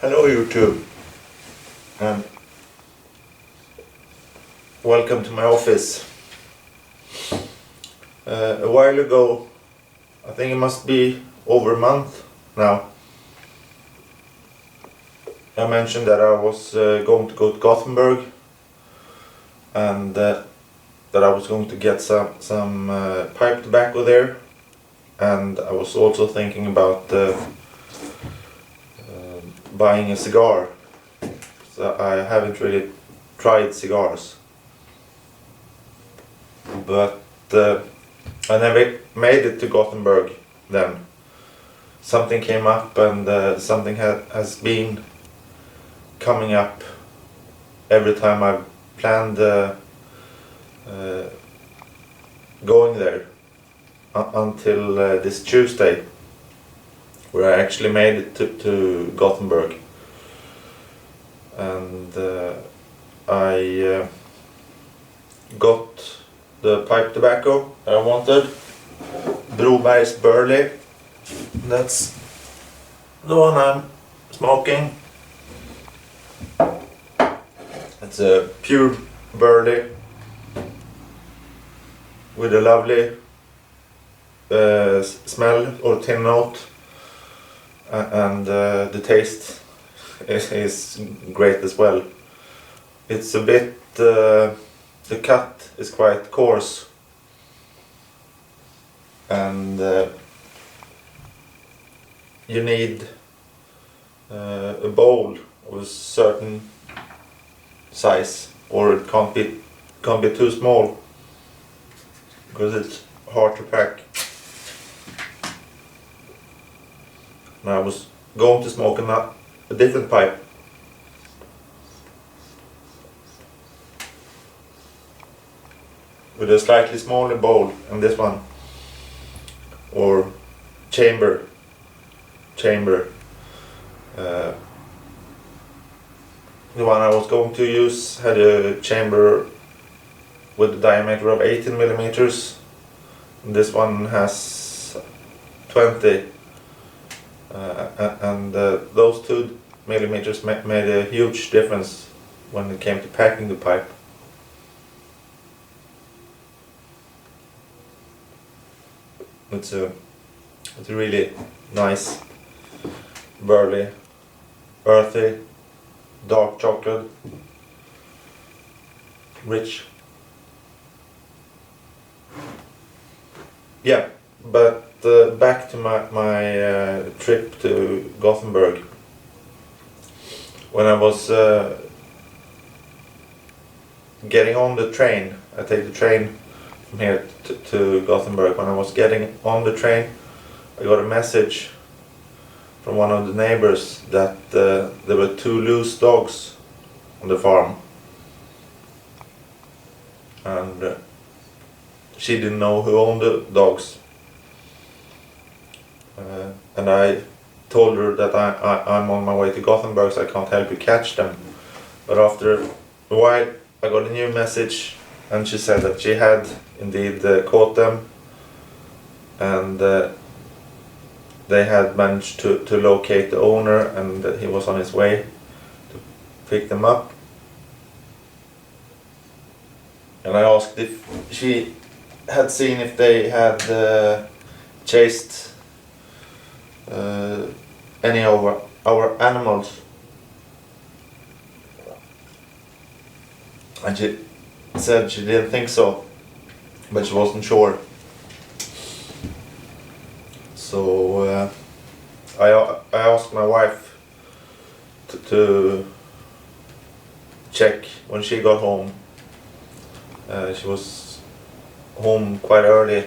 Hello YouTube, and welcome to my office. A while ago, I think it must be over a month now, I mentioned that I was going to go to Gothenburg, and that I was going to get some pipe tobacco there, and I was also thinking about buying a cigar. So I haven't really tried cigars, but I never made it to Gothenburg then. Something came up, and something has been coming up every time I've planned going there until this Tuesday, where I actually made it to Gothenburg, and I got the pipe tobacco that I wanted, Broberg's Burley. That's the one I'm smoking. It's a pure burley with a lovely smell or tin note, and the taste is great as well. It's a bit, the cut is quite coarse, and you need a bowl of a certain size, or it can't be too small because it's hard to pack. And I was going to smoke a different pipe, with a slightly smaller bowl than this one, or chamber. The one I was going to use had a chamber with a diameter of 18 millimeters. This one has 20, and those 2 millimeters made a huge difference when it came to packing the pipe. It's a really nice burley, earthy, dark chocolate, rich. Yeah, but back to my trip to Gothenburg. When I was getting on the train, I take the train from here to Gothenburg. When I was getting on the train, I got a message from one of the neighbors that there were 2 loose dogs on the farm, and she didn't know who owned the dogs, and I told her that I'm on my way to Gothenburg, so I can't help you catch them. But after a while I got a new message, and she said that she had indeed caught them, and they had managed to locate the owner, and that he was on his way to pick them up. And I asked if she had seen if they had chased any of our animals, and she said she didn't think so, but she wasn't sure. So I asked my wife to check when she got home. She was home quite early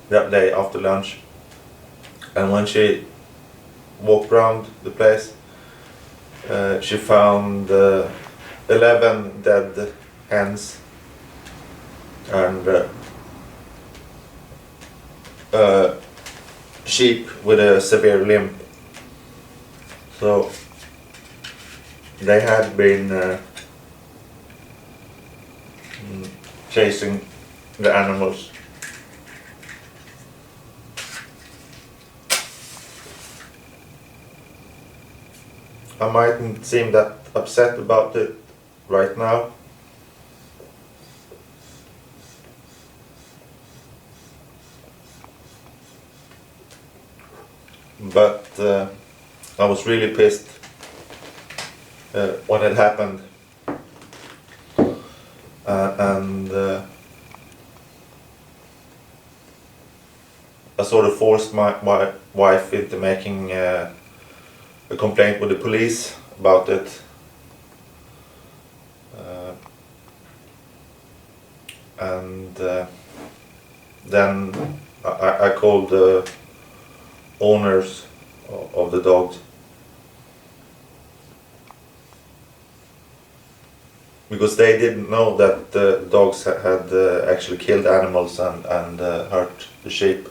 that day after lunch, and when she walked around the place, she found 11 dead hens and sheep with a severe limp. So they had been chasing the animals. I mightn't seem that upset about it right now. But I was really pissed when it happened. And I sort of forced my wife into making a complaint with the police about it. And then I called the owners of the dogs, because they didn't know that the dogs had actually killed animals and hurt the sheep.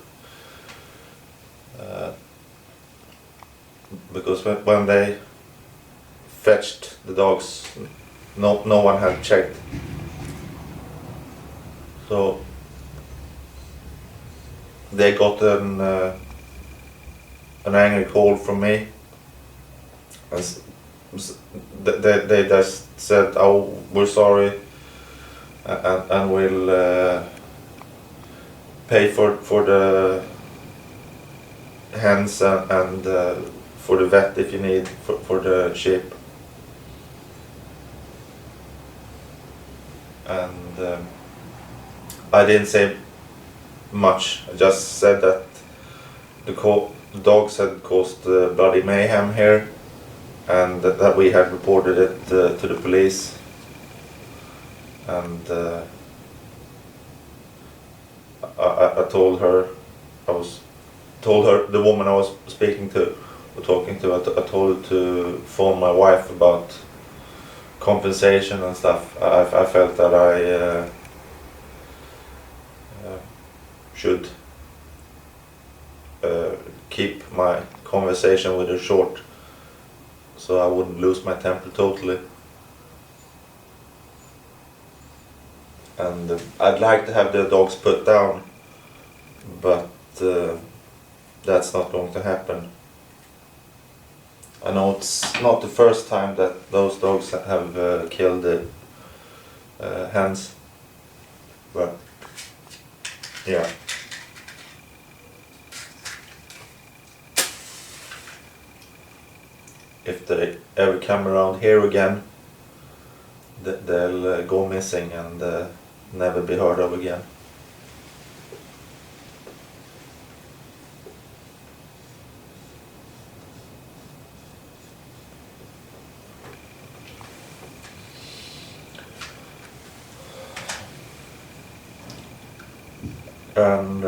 Because when they fetched the dogs, no one had checked. So they got an angry call from me, and they just said, "Oh, we're sorry, and we'll pay for the hens and for the vet if you need for the sheep." And I didn't say much. I just said that the dogs had caused bloody mayhem here, and that we had reported it to the police. And I told her, the woman I was speaking to, or talking to, I told her to phone my wife about compensation and stuff. I felt that I should keep my conversation with her short, so I wouldn't lose my temper totally. And I'd like to have the dogs put down, but that's not going to happen. I know it's not the first time that those dogs have killed the hens, but yeah. If they ever come around here again, they'll go missing and never be heard of again. And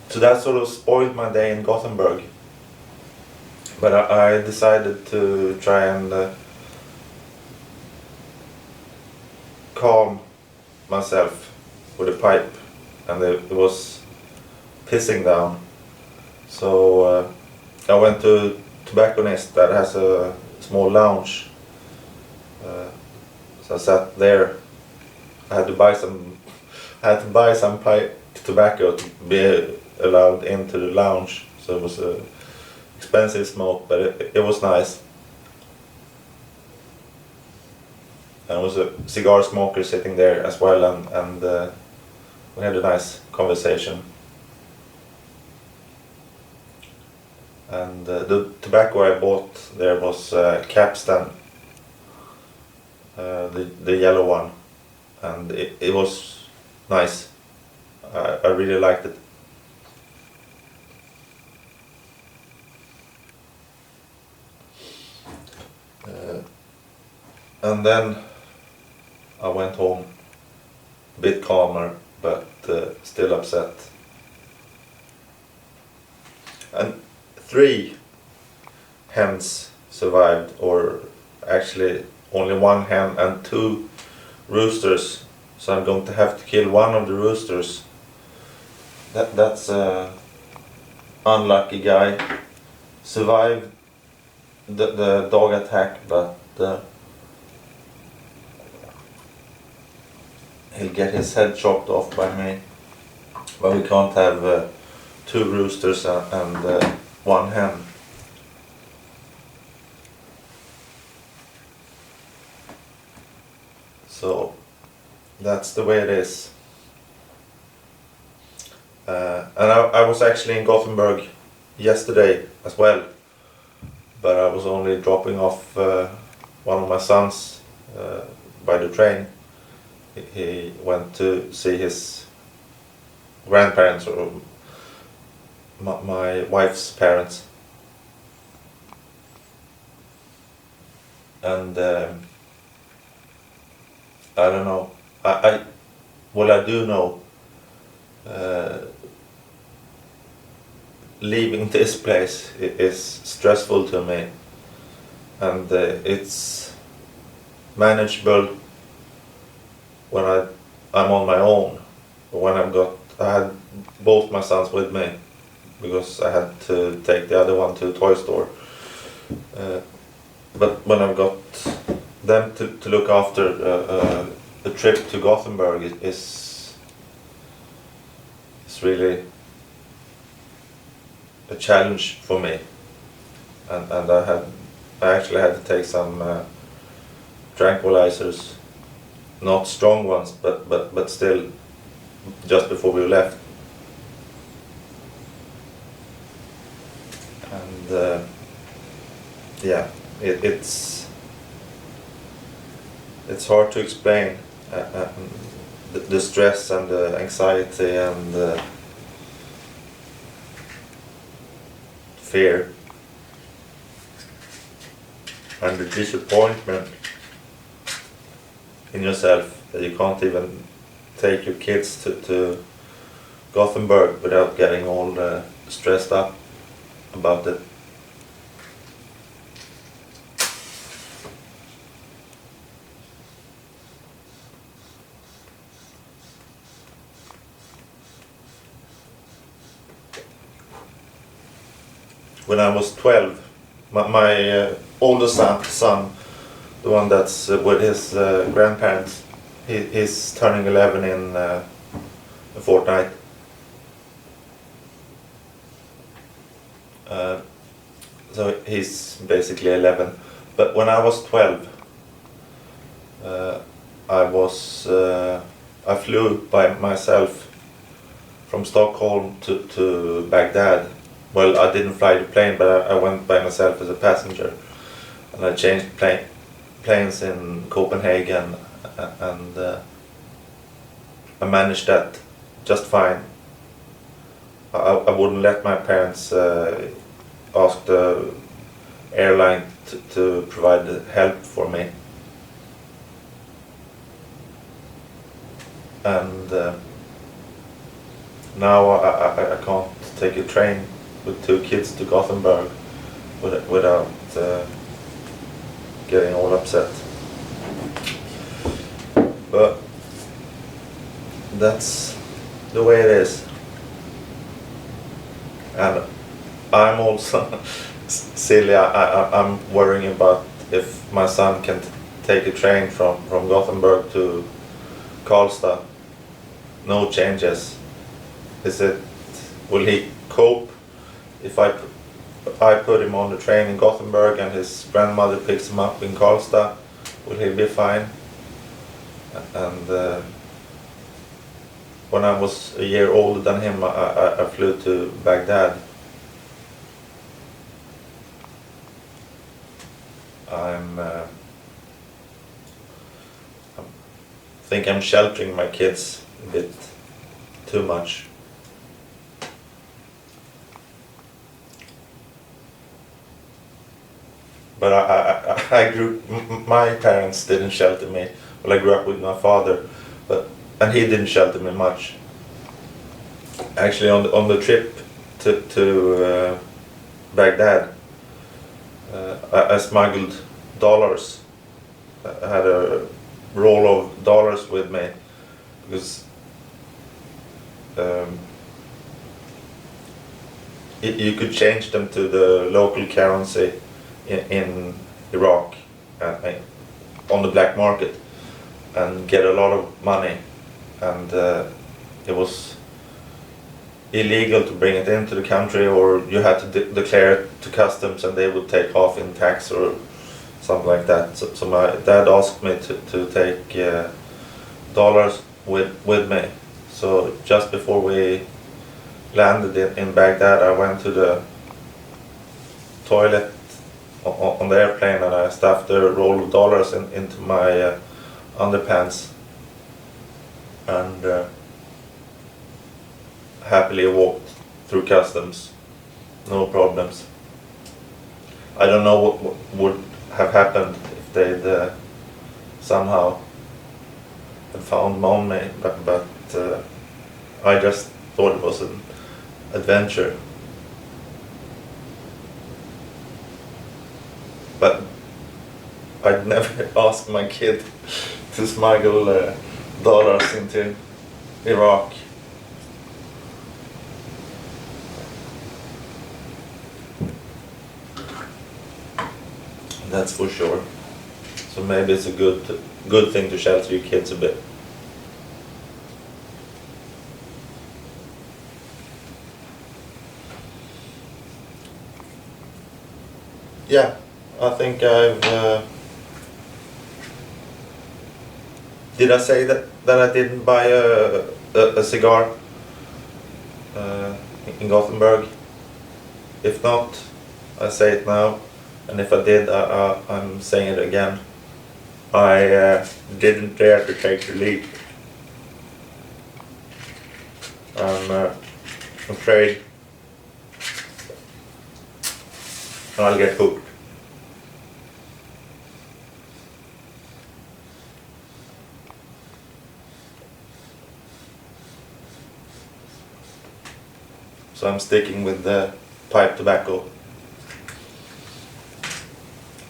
so that sort of spoiled my day in Gothenburg. But I decided to try and calm myself with a pipe, and it was pissing down. So I went to a tobacconist that has a small lounge. So I sat there. I had to buy some pipe tobacco to be allowed into the lounge. So it was a expensive smoke, but it was nice. And there was a cigar smoker sitting there as well, and we had a nice conversation. And the tobacco I bought there was Capstan, the yellow one, and it was nice. I really liked it. And then I went home a bit calmer, but still upset. And 3 hens survived, or actually only 1 hen and 2 roosters. So I'm going to have to kill one of the roosters. That's a unlucky guy. Survived the dog attack, but he'll get his head chopped off by me. But we can't have 2 roosters and 1 hen. So that's the way it is. And I was actually in Gothenburg yesterday as well, but I was only dropping off one of my sons by the train. He went to see his grandparents, or my wife's parents, and I don't know. Well, I do know. Leaving this place is stressful to me, and it's manageable when I'm on my own. When I had both my sons with me, because I had to take the other one to the toy store. But when I've got them to look after, the trip to Gothenburg is really a challenge for me, and I actually had to take some tranquilizers, not strong ones, but still, just before we left. And yeah, it's hard to explain the stress and the anxiety and fear and the disappointment in yourself that you can't even take your kids to Gothenburg without getting all stressed up about it. When I was 12, my oldest son, the one that's with his grandparents, he's turning 11 in a fortnight. So he's basically 11. But when I was 12, I flew by myself from Stockholm to Baghdad. Well, I didn't fly the plane, but I went by myself as a passenger, and I changed planes in Copenhagen, and I managed that just fine. I wouldn't let my parents ask the airline to provide help for me, and now I can't take a train with 2 kids to Gothenburg without getting all upset. But that's the way it is. And I'm also silly. I'm worrying about if my son can take a train from Gothenburg to Karlstad. No changes. Will he cope if I put him on the train in Gothenburg and his grandmother picks him up in Karlstad? Will he be fine? And when I was a year older than him, I flew to Baghdad. I think I'm sheltering my kids a bit too much. But my parents didn't shelter me. Well, I grew up with my father, and he didn't shelter me much. Actually, on the trip to Baghdad, I smuggled dollars. I had a roll of dollars with me, because you could change them to the local currency in Iraq, on the black market, and get a lot of money, and it was illegal to bring it into the country, or you had to declare it to customs and they would take off in tax or something like that. So my dad asked me to take dollars with me. So just before we landed in Baghdad, I went to the toilet on the airplane and I stuffed a roll of dollars into my underpants and happily walked through customs, no problems. I don't know what would have happened if they'd somehow had found me, but I just thought it was an adventure. But I'd never ask my kid to smuggle dollars into Iraq. That's for sure. So maybe it's a good thing to shelter your kids a bit. Yeah, I think I've. Did I say that I didn't buy a cigar in Gothenburg? If not, I say it now. And if I did, I'm saying it again. I didn't dare to take the leap. I'm afraid I'll get hooked. So I'm sticking with the pipe tobacco.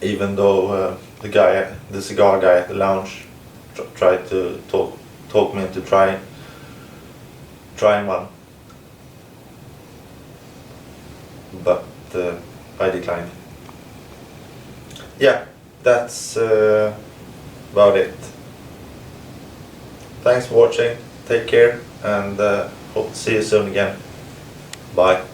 Even though the cigar guy at the lounge tried to talk me into trying one, but I declined. Yeah, that's about it. Thanks for watching, take care, and hope to see you soon again. Bye.